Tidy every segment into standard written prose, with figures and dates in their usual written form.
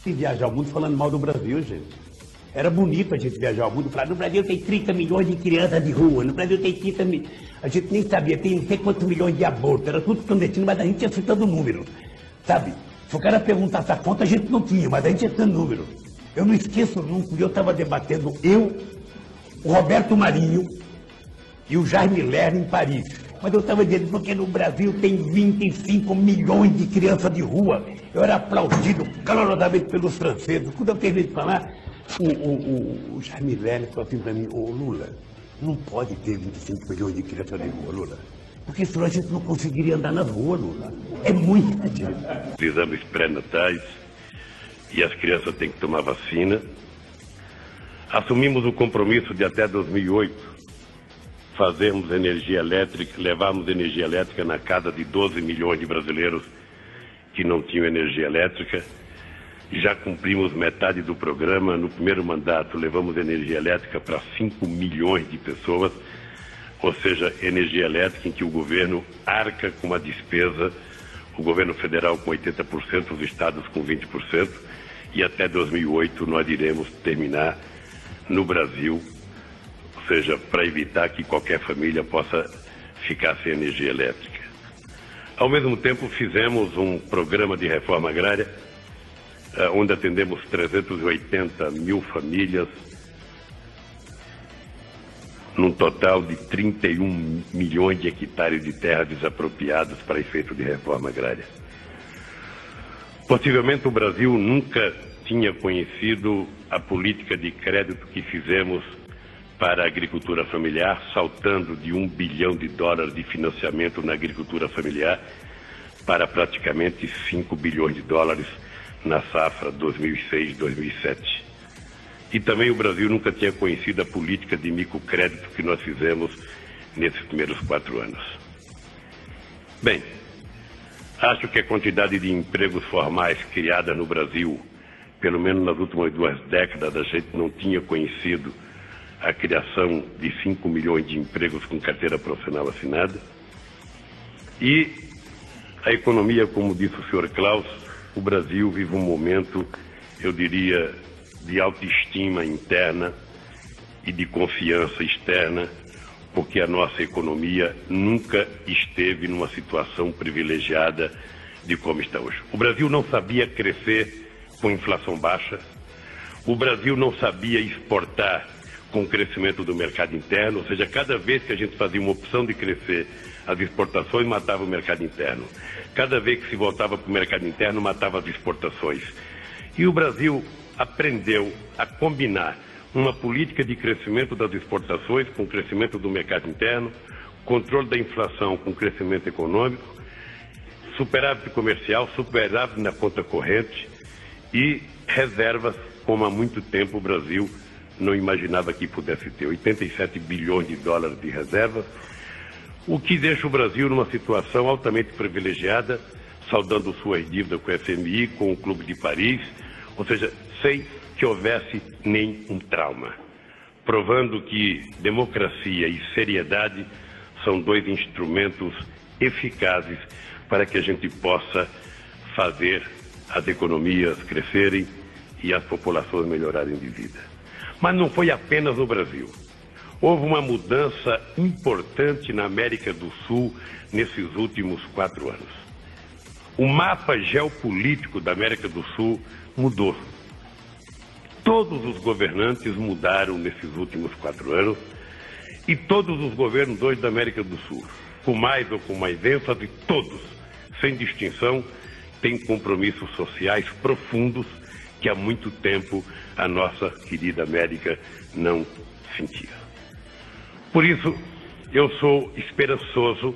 E viajar o mundo falando mal do Brasil, gente. Era bonito a gente viajar o mundo e falar, no Brasil tem 30 milhões de crianças de rua, no Brasil tem 30 milhões. A gente nem sabia, tem não sei quantos milhões de abortos, era tudo clandestino, mas a gente ia citando número, sabe? Se o cara perguntasse a conta, a gente não tinha, mas a gente ia citando número. Eu não esqueço nunca, eu estava debatendo, o Roberto Marinho e o Jaime Lerner em Paris. Mas eu estava dizendo, porque no Brasil tem 25 milhões de crianças de rua. Eu era aplaudido calorosamente pelos franceses. Quando eu terminei de falar, o Jaime Lerner falou assim para mim, ô Lula, não pode ter 25 milhões de crianças de rua, Lula. Porque senão a gente não conseguiria andar na rua, Lula. É muita gente. Exames pré-natais e as crianças têm que tomar vacina. Assumimos o compromisso de até 2008 fazermos energia elétrica, levarmos energia elétrica na casa de 12 milhões de brasileiros que não tinham energia elétrica. Já cumprimos metade do programa. No primeiro mandato, levamos energia elétrica para 5 milhões de pessoas, ou seja, energia elétrica em que o governo arca com a despesa, o governo federal com 80%, os estados com 20%, e até 2008 nós iremos terminar no Brasil, ou seja, para evitar que qualquer família possa ficar sem energia elétrica. Ao mesmo tempo, fizemos um programa de reforma agrária, onde atendemos 380 mil famílias, num total de 31 milhões de hectares de terra desapropriados para efeito de reforma agrária. Possivelmente o Brasil nunca tinha conhecido a política de crédito que fizemos para a agricultura familiar, saltando de $1 bilhão de financiamento na agricultura familiar para praticamente $5 bilhões na safra 2006-2007. E também o Brasil nunca tinha conhecido a política de microcrédito que nós fizemos nesses primeiros 4 anos. Bem, acho que a quantidade de empregos formais criada no Brasil, pelo menos nas últimas 2 décadas, a gente não tinha conhecido a criação de 5 milhões de empregos com carteira profissional assinada. E a economia, como disse o senhor Klaus, o Brasil vive um momento, eu diria, de autoestima interna e de confiança externa, porque a nossa economia nunca esteve numa situação privilegiada de como está hoje. O Brasil não sabia crescer com inflação baixa, o Brasil não sabia exportar com o crescimento do mercado interno, ou seja, cada vez que a gente fazia uma opção de crescer, as exportações matava o mercado interno. Cada vez que se voltava para o mercado interno, matava as exportações. E o Brasil aprendeu a combinar uma política de crescimento das exportações com o crescimento do mercado interno, controle da inflação com o crescimento econômico, superávit comercial, superávit na conta corrente e reservas, como há muito tempo o Brasil não imaginava que pudesse ter, 87 bilhões de dólares de reservas, o que deixa o Brasil numa situação altamente privilegiada, saldando suas dívidas com o FMI, com o Clube de Paris, ou seja, sem que houvesse nenhum trauma, provando que democracia e seriedade são 2 instrumentos eficazes para que a gente possa fazer as economias crescerem e as populações melhorarem de vida. Mas não foi apenas no Brasil. Houve uma mudança importante na América do Sul nesses últimos 4 anos. O mapa geopolítico da América do Sul mudou. Todos os governantes mudaram nesses últimos 4 anos e todos os governos hoje da América do Sul, com mais ou com mais ênfase, todos, sem distinção, têm compromissos sociais profundos que há muito tempo a nossa querida América não sentia. Por isso, eu sou esperançoso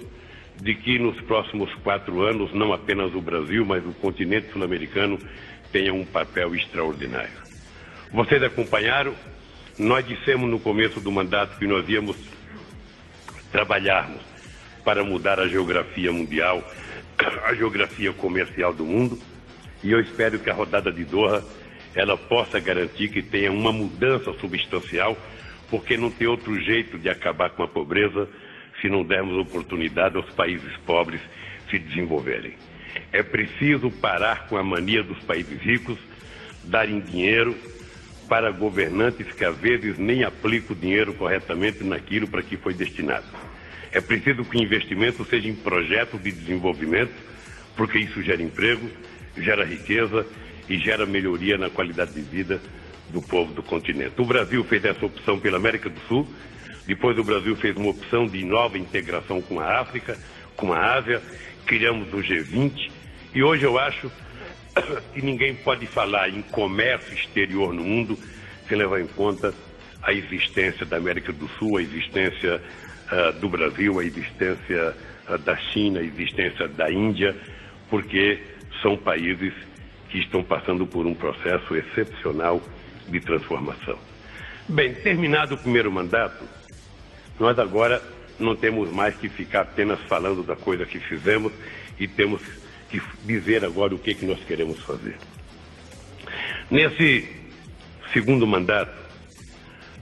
de que nos próximos 4 anos, não apenas o Brasil, mas o continente sul-americano tenha um papel extraordinário. Vocês acompanharam, nós dissemos no começo do mandato que nós íamos trabalharmos para mudar a geografia mundial, a geografia comercial do mundo, e eu espero que a rodada de Doha ela possa garantir que tenha uma mudança substancial, porque não tem outro jeito de acabar com a pobreza se não dermos oportunidade aos países pobres se desenvolverem. É preciso parar com a mania dos países ricos, darem dinheiro para governantes que às vezes nem aplicam o dinheiro corretamente naquilo para que foi destinado. É preciso que o investimento seja em projetos de desenvolvimento, porque isso gera emprego, gera riqueza e gera melhoria na qualidade de vida do povo do continente. O Brasil fez essa opção pela América do Sul, depois o Brasil fez uma opção de nova integração com a África, com a Ásia, criamos o G20 e hoje eu acho que ninguém pode falar em comércio exterior no mundo sem levar em conta a existência da América do Sul, a existência do Brasil, a existência da China, a existência da Índia, porque são países que estão passando por um processo excepcional de transformação. Bem, terminado o primeiro mandato, nós agora não temos mais que ficar apenas falando da coisa que fizemos e temos que dizer agora o que nós queremos fazer. Nesse segundo mandato,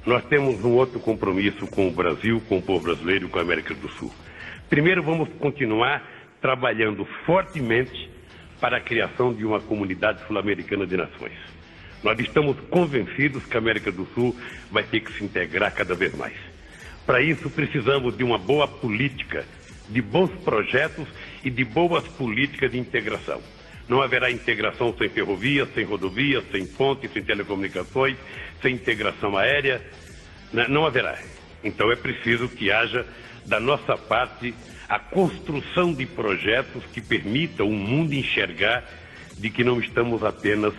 nós temos um outro compromisso com o Brasil, com o povo brasileiro e com a América do Sul. Primeiro, vamos continuar trabalhando fortemente para a criação de uma comunidade sul-americana de nações. Nós estamos convencidos que a América do Sul vai ter que se integrar cada vez mais. Para isso, precisamos de uma boa política, de bons projetos e de boas políticas de integração. Não haverá integração sem ferrovias, sem rodovias, sem pontes, sem telecomunicações, sem integração aérea. Não haverá. Então é preciso que haja, da nossa parte, a construção de projetos que permitam o mundo enxergar de que não estamos apenas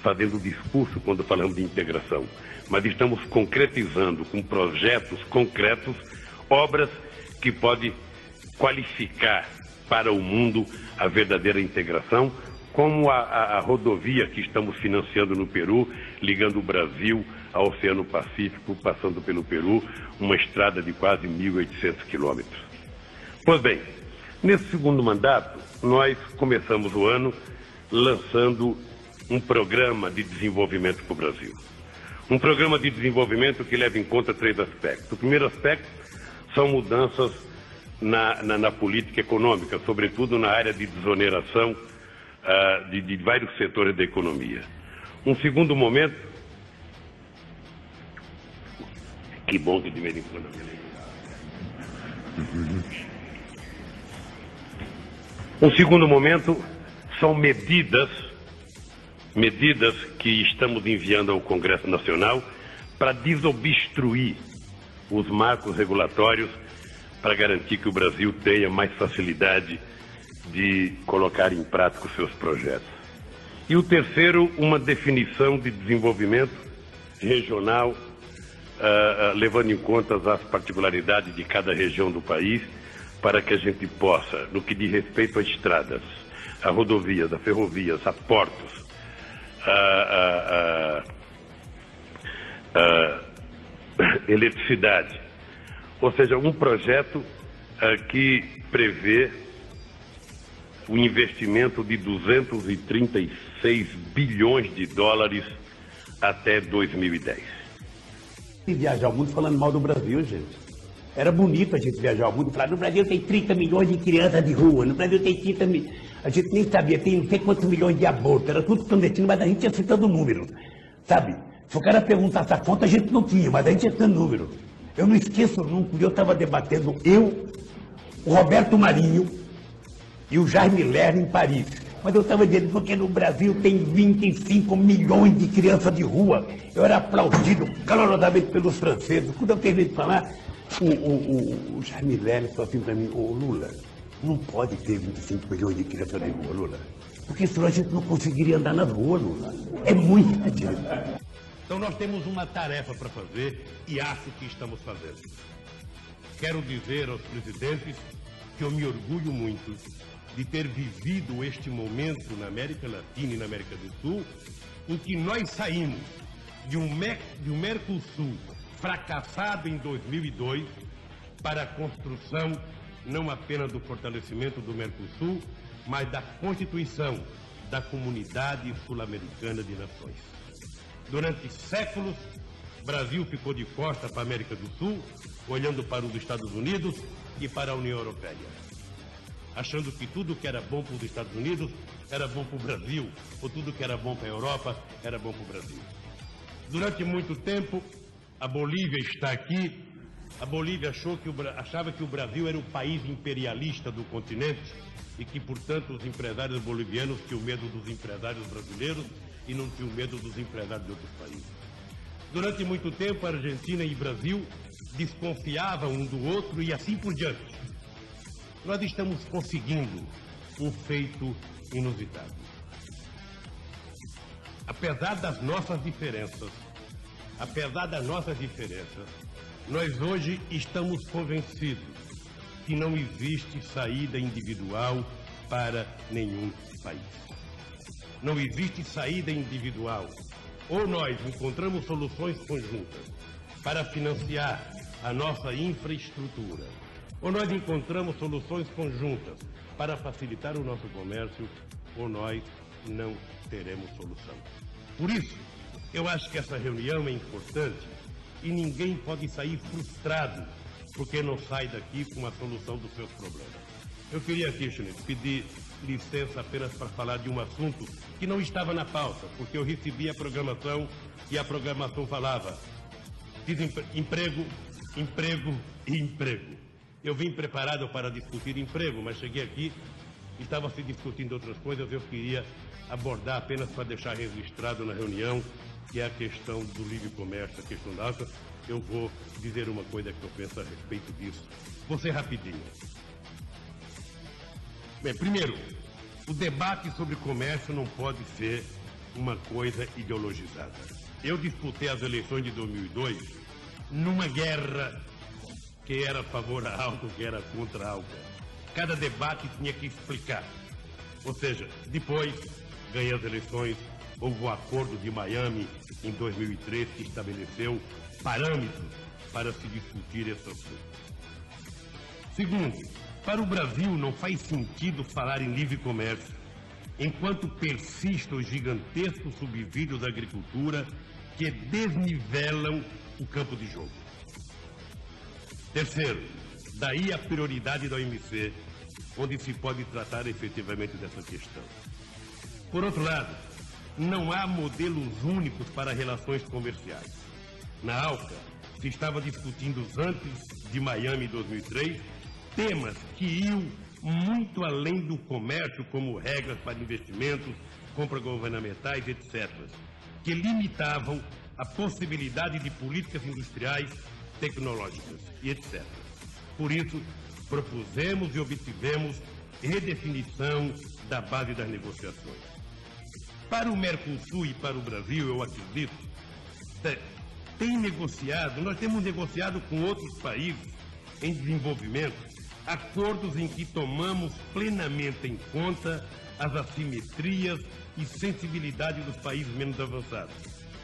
fazendo discurso quando falamos de integração, mas estamos concretizando com projetos concretos obras que podem qualificar para o mundo a verdadeira integração, como a rodovia que estamos financiando no Peru, ligando o Brasil ao Oceano Pacífico, passando pelo Peru, uma estrada de quase 1.800 quilômetros. Pois bem, nesse segundo mandato, nós começamos o ano lançando um programa de desenvolvimento para o Brasil. Um programa de desenvolvimento que leva em conta 3 aspectos. O primeiro aspecto são mudanças na política econômica, sobretudo na área de desoneração de vários setores da economia. Um segundo momento, que bom que de vez em quando um segundo momento são medidas que estamos enviando ao Congresso Nacional para desobstruir os marcos regulatórios para garantir que o Brasil tenha mais facilidade de colocar em prática os seus projetos. E o terceiro, uma definição de desenvolvimento regional, levando em conta as particularidades de cada região do país, para que a gente possa, no que diz respeito a estradas, a rodovias, a ferrovias, a portos, eletricidade, ou seja, um projeto que prevê o investimento de 236 bilhões de dólares até 2010. E viajar o mundo falando mal do Brasil, gente. Era bonito a gente viajar o mundo e falar, no Brasil tem 30 milhões de crianças de rua, no Brasil tem 30 milhões. A gente nem sabia, tem não sei quantos milhões de abortos, era tudo clandestino, mas a gente ia citando o número, sabe? Se o cara perguntasse a conta, a gente não tinha, mas a gente ia citando o número. Eu não esqueço nunca, eu estava debatendo, o Roberto Marinho e o Jaime Lerner em Paris. Mas eu estava dizendo, porque no Brasil tem 25 milhões de crianças de rua. Eu era aplaudido calorosamente pelos franceses. Quando eu terminei de falar, o Jaime Lerner falou assim para mim, ô Lula, não pode ter 25 milhões de crianças de rua, Lula. Porque senão a gente não conseguiria andar nas ruas, Lula. É muita gente. Então nós temos uma tarefa para fazer e acho que estamos fazendo. Quero dizer aos presidentes que eu me orgulho muito de ter vivido este momento na América Latina e na América do Sul, em que nós saímos de um Mercosul fracassado em 2002 para a construção não apenas do fortalecimento do Mercosul, mas da constituição da Comunidade Sul-Americana de Nações. Durante séculos, o Brasil ficou de costas para a América do Sul, olhando para os Estados Unidos e para a União Europeia. achando que tudo que era bom para os Estados Unidos era bom para o Brasil, ou tudo que era bom para a Europa era bom para o Brasil. Durante muito tempo, a Bolívia está aqui. A Bolívia achava que o Brasil era o país imperialista do continente e que, portanto, os empresários bolivianos tinham medo dos empresários brasileiros e não tinham medo dos empresários de outros países. Durante muito tempo, a Argentina e o Brasil desconfiavam um do outro e assim por diante. Nós estamos conseguindo um feito inusitado. Apesar das nossas diferenças, nós hoje estamos convencidos que não existe saída individual para nenhum país. Não existe saída individual. Ou nós encontramos soluções conjuntas para financiar a nossa infraestrutura, ou nós encontramos soluções conjuntas para facilitar o nosso comércio, ou nós não teremos solução. Por isso, eu acho que essa reunião é importante e ninguém pode sair frustrado porque não sai daqui com a solução dos seus problemas. Eu queria aqui, Schmidt, pedir licença apenas para falar de um assunto que não estava na pauta, porque eu recebi a programação e a programação falava emprego, emprego e emprego. Eu vim preparado para discutir emprego, mas cheguei aqui e estava se discutindo outras coisas. Eu queria abordar apenas para deixar registrado na reunião, que é a questão do livre comércio, a questão da alta. Eu vou dizer uma coisa que eu penso a respeito disso. Vou ser rapidinho. Bem, primeiro, o debate sobre comércio não pode ser uma coisa ideologizada. Eu disputei as eleições de 2002 numa guerra que era a favor a álcool, que era contra a álcool. Cada debate tinha que explicar. Ou seja, depois ganhei as eleições, houve o Acordo de Miami em 2003 que estabeleceu parâmetros para se discutir esse assunto. Segundo, para o Brasil não faz sentido falar em livre comércio enquanto persistem os gigantescos subsídios da agricultura que desnivelam o campo de jogo. Terceiro, daí a prioridade da OMC, onde se pode tratar efetivamente dessa questão. Por outro lado, não há modelos únicos para relações comerciais. Na ALCA, se estava discutindo antes de Miami 2003, temas que iam muito além do comércio, como regras para investimentos, compras governamentais, etc., que limitavam a possibilidade de políticas industriais, tecnológicas e etc. Por isso, propusemos e obtivemos redefinição da base das negociações. Para o Mercosul e para o Brasil, eu acredito, nós temos negociado com outros países em desenvolvimento acordos em que tomamos plenamente em conta as assimetrias e sensibilidade dos países menos avançados.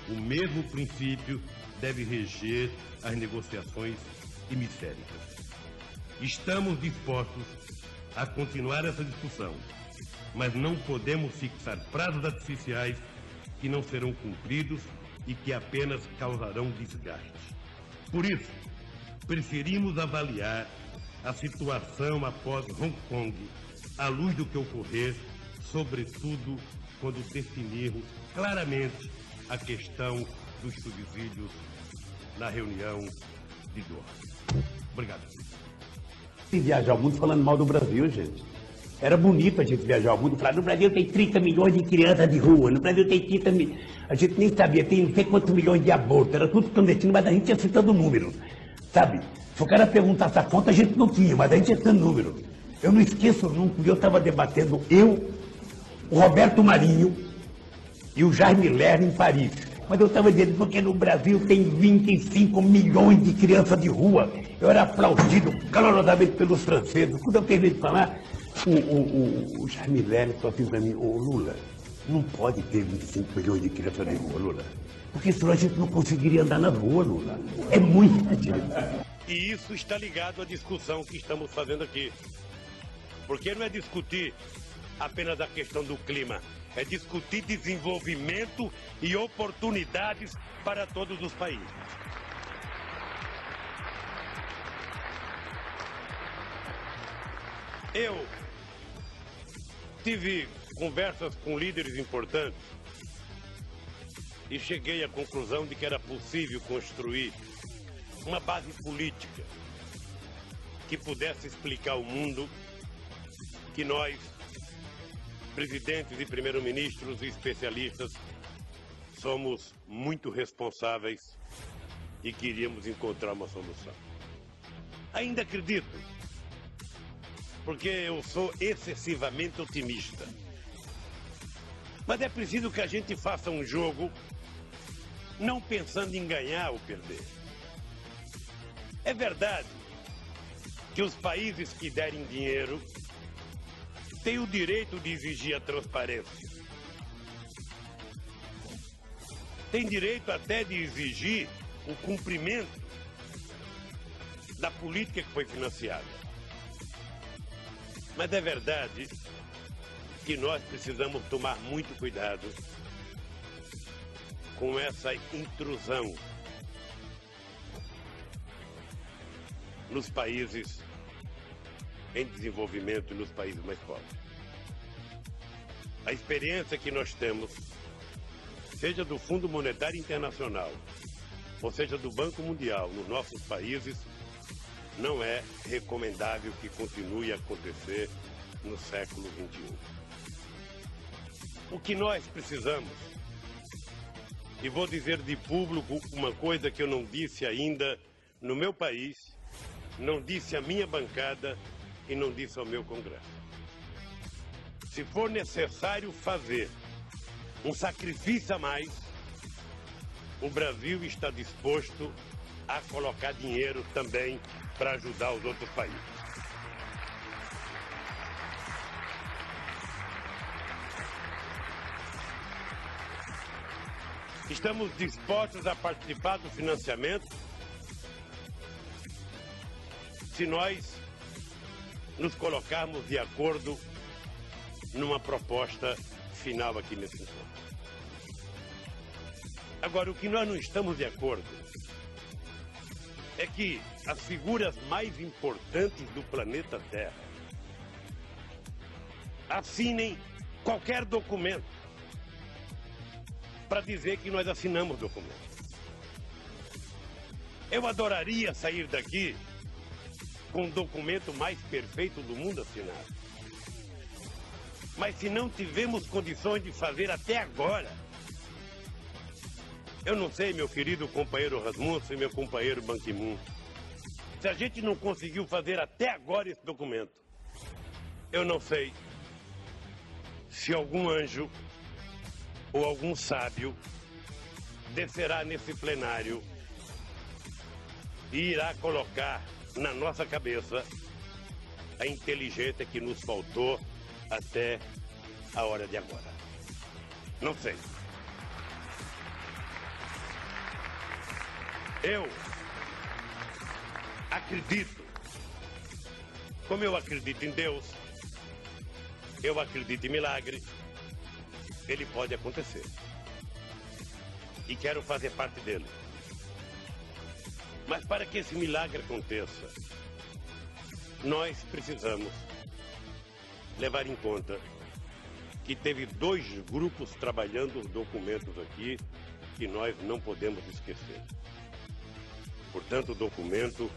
O mesmo princípio deve reger as negociações hemisféricas. Estamos dispostos a continuar essa discussão, mas não podemos fixar prazos artificiais que não serão cumpridos e que apenas causarão desgaste. Por isso, preferimos avaliar a situação após Hong Kong, à luz do que ocorrer, sobretudo quando definirmos claramente a questão dos subsídios na reunião de Doha. Obrigado. E viajar ao mundo falando mal do Brasil, gente. Era bonito a gente viajar ao mundo e falar, no Brasil tem 30 milhões de crianças de rua, no Brasil tem 30 milhões. A gente nem sabia, tem não sei quantos milhões de abortos, era tudo clandestino, mas a gente ia citando números, sabe? Se o cara perguntasse a conta, a gente não tinha, mas a gente ia citando números. Eu não esqueço nunca, eu estava debatendo, o Roberto Marinho e o Jaime Lerner em Paris. Mas eu estava dizendo, porque no Brasil tem 25 milhões de crianças de rua. Eu era aplaudido calorosamente pelos franceses. Quando eu terminei de falar, o Jaime Lerner falou assim para mim, ô Lula, não pode ter 25 milhões de crianças de rua, Lula. Porque senão a gente não conseguiria andar na rua, Lula. É muita gente. E isso está ligado à discussão que estamos fazendo aqui. Porque não é discutir apenas a questão do clima, é discutir desenvolvimento e oportunidades para todos os países. Eu tive conversas com líderes importantes e cheguei à conclusão de que era possível construir uma base política que pudesse explicar ao mundo que nós, presidentes e primeiros-ministros e especialistas, somos muito responsáveis e queríamos encontrar uma solução. Ainda acredito, porque eu sou excessivamente otimista. Mas é preciso que a gente faça um jogo não pensando em ganhar ou perder. É verdade que os países que derem dinheiro têm o direito de exigir a transparência. Tem direito até de exigir o cumprimento da política que foi financiada. Mas é verdade que nós precisamos tomar muito cuidado com essa intrusão nos países em desenvolvimento e nos países mais pobres. A experiência que nós temos, seja do Fundo Monetário Internacional, ou seja do Banco Mundial, nos nossos países, não é recomendável que continue a acontecer no século XXI. O que nós precisamos, e vou dizer de público uma coisa que eu não disse ainda no meu país, não disse à minha bancada e não disse ao meu Congresso. Se for necessário fazer um sacrifício a mais, o Brasil está disposto a colocar dinheiro também para ajudar os outros países. Estamos dispostos a participar do financiamento se nós nos colocarmos de acordo numa proposta final aqui nesse encontro. Agora, o que nós não estamos de acordo é que as figuras mais importantes do planeta Terra assinem qualquer documento para dizer que nós assinamos documento. Eu adoraria sair daqui com o documento mais perfeito do mundo assinado. Mas se não tivemos condições de fazer até agora, eu não sei, meu querido companheiro Rasmussen e meu companheiro Ban Ki-moon, se a gente não conseguiu fazer até agora esse documento, eu não sei se algum anjo ou algum sábio descerá nesse plenário e irá colocar na nossa cabeça a inteligência que nos faltou até a hora de agora. Não sei. Eu acredito, como eu acredito em Deus, eu acredito em milagre, ele pode acontecer. E quero fazer parte dele. Mas para que esse milagre aconteça, nós precisamos levar em conta que teve 2 grupos trabalhando os documentos aqui que nós não podemos esquecer. Portanto, o documento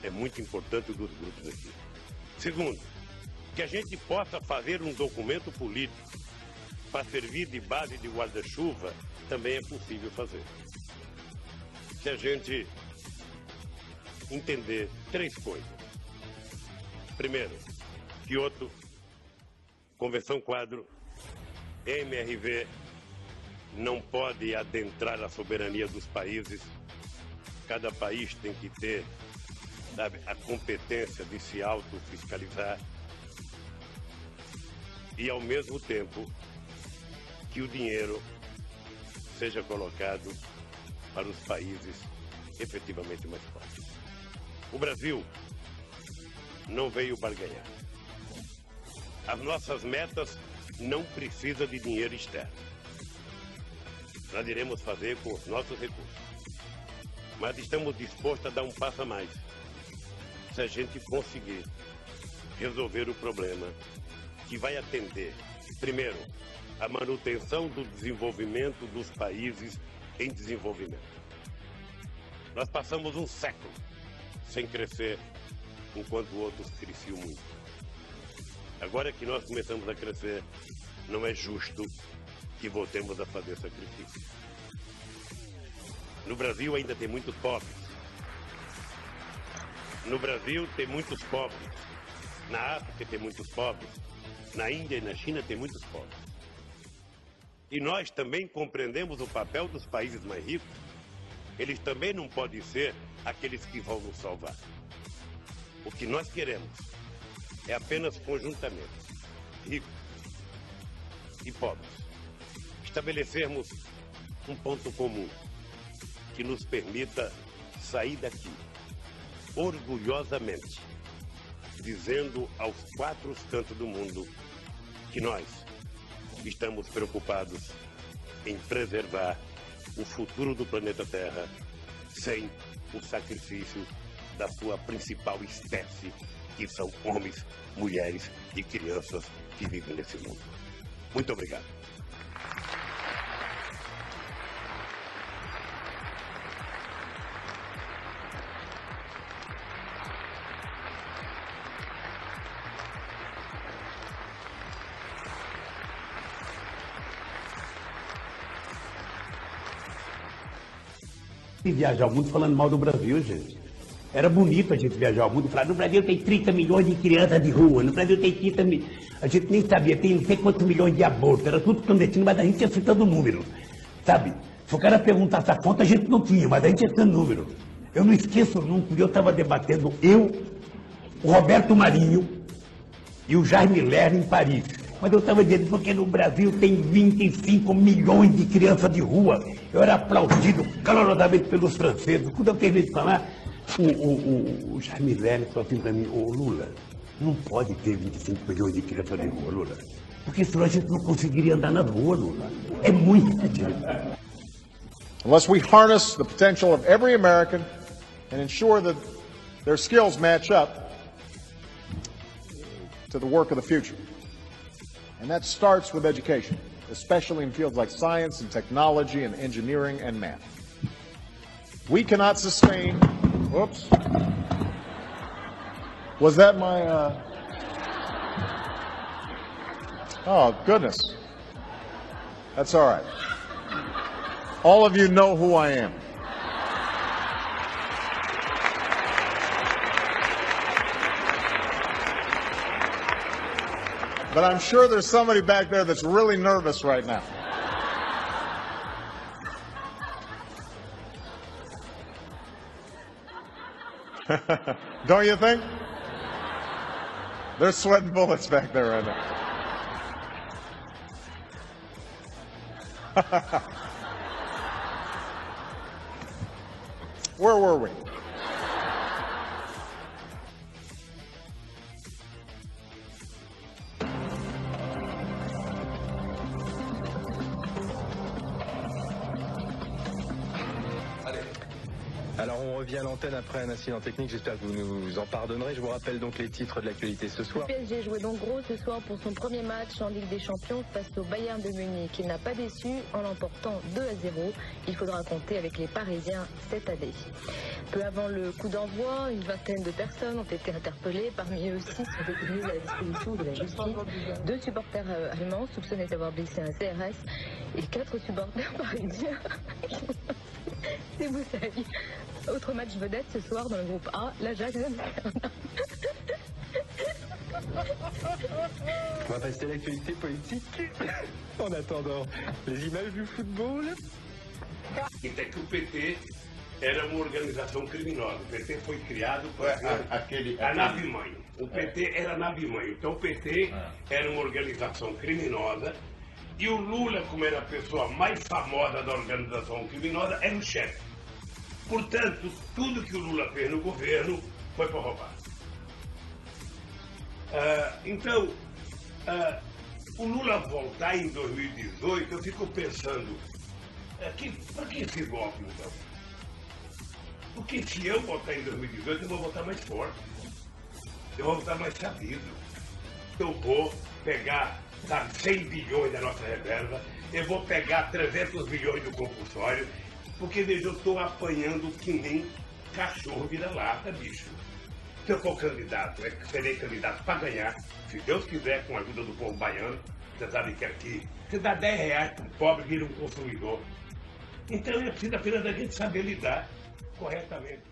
é muito importante dos grupos aqui. Segundo, que a gente possa fazer um documento político para servir de base de guarda-chuva também é possível fazer. Se a gente entender 3 coisas. Primeiro, Kyoto, Convenção Quadro, MRV não pode adentrar a soberania dos países. Cada país tem que ter, sabe, a competência de se autofiscalizar e, ao mesmo tempo, que o dinheiro seja colocado para os países efetivamente mais pobres. O Brasil não veio barganhar. As nossas metas não precisam de dinheiro externo. Nós iremos fazer com os nossos recursos. Mas estamos dispostos a dar um passo a mais se a gente conseguir resolver o problema que vai atender, primeiro, a manutenção do desenvolvimento dos países em desenvolvimento. Nós passamos um século sem crescer, enquanto outros cresciam muito. Agora que nós começamos a crescer, não é justo que voltemos a fazer sacrifício. No Brasil ainda tem muitos pobres. No Brasil tem muitos pobres. Na África tem muitos pobres. Na Índia e na China tem muitos pobres. E nós também compreendemos o papel dos países mais ricos. Eles também não podem ser aqueles que vão nos salvar. O que nós queremos é apenas conjuntamente, ricos e pobres, estabelecermos um ponto comum que nos permita sair daqui orgulhosamente, dizendo aos 4 cantos do mundo que nós estamos preocupados em preservar o futuro do planeta Terra sem o sacrifício da sua principal espécie, que são homens, mulheres e crianças que vivem nesse mundo. Muito obrigado. E viajar o mundo falando mal do Brasil, gente. Era bonito a gente viajar o mundo e falar, no Brasil tem 30 milhões de crianças de rua, no Brasil tem 30 milhões. A gente nem sabia, tem não sei quantos milhões de abortos, era tudo clandestino, mas a gente ia citando o número, sabe? Se o cara perguntasse a conta, a gente não tinha, mas a gente ia citando o número. Eu não esqueço nunca, eu estava debatendo, o Roberto Marinho e o Jaime Lerner em Paris. Mas eu estava dizendo, porque no Brasil tem 25 milhões de crianças de rua. Eu era aplaudido calorosamente pelos franceses. Quando eu terminei de falar, o Jaime Lerner falou assim para mim, ô Lula, não pode ter 25 milhões de crianças de rua, Lula. Porque senão a gente não conseguiria andar na rua, Lula. É muito gente. Unless we harness the potential of every American and ensure that their skills match up to the work of the future. And that starts with education, especially in fields like science and technology and engineering and math. We cannot sustain, whoops, was that my, oh goodness, that's all right. All of you know who I am. But I'm sure there's somebody back there that's really nervous right now. Don't you think? They're sweating bullets back there right now. Where were we? Alors on revient à l'antenne après un incident technique, j'espère que vous nous en pardonnerez. Je vous rappelle donc les titres de l'actualité ce soir. Le PSG jouait donc gros ce soir pour son premier match en Ligue des Champions face au Bayern de Munich. Il n'a pas déçu en l'emportant 2-0. Il faudra compter avec les Parisiens cette année. Peu avant le coup d'envoi, une vingtaine de personnes ont été interpellées. Parmi eux, 6 sont détenus à la disposition de la justice. 2 supporters allemands soupçonnés d'avoir blessé un CRS et 4 supporters parisiens. C'est Boussaï. Autre match vedette ce soir dans le groupe A, l'Ajax d'Amsterdam. On va passer à l'actualité politique en attendant les images du football. É que o PT era uma organização criminosa. O PT foi criado para ser a nave-mãe. O PT era a nave-mãe. Então o PT era uma organização criminosa e o Lula, como era a pessoa mais famosa da organização criminosa, era o chefe. Portanto, tudo que o Lula fez no governo foi para roubar. Então, o Lula voltar em 2018, eu fico pensando, para que esse golpe, então? Porque se eu votar em 2018, eu vou votar mais forte. Eu vou votar mais sabido. Eu vou pegar, sabe, 100 bilhões da nossa reserva, eu vou pegar 300 milhões do compulsório, porque, veja, eu estou apanhando que nem cachorro vira-lata, bicho. Se eu for candidato, serei candidato para ganhar, se Deus quiser, com a ajuda do povo baiano. Você sabe que aqui, você dá 10 reais para o pobre, vira um consumidor. Então é preciso apenas da gente saber lidar corretamente.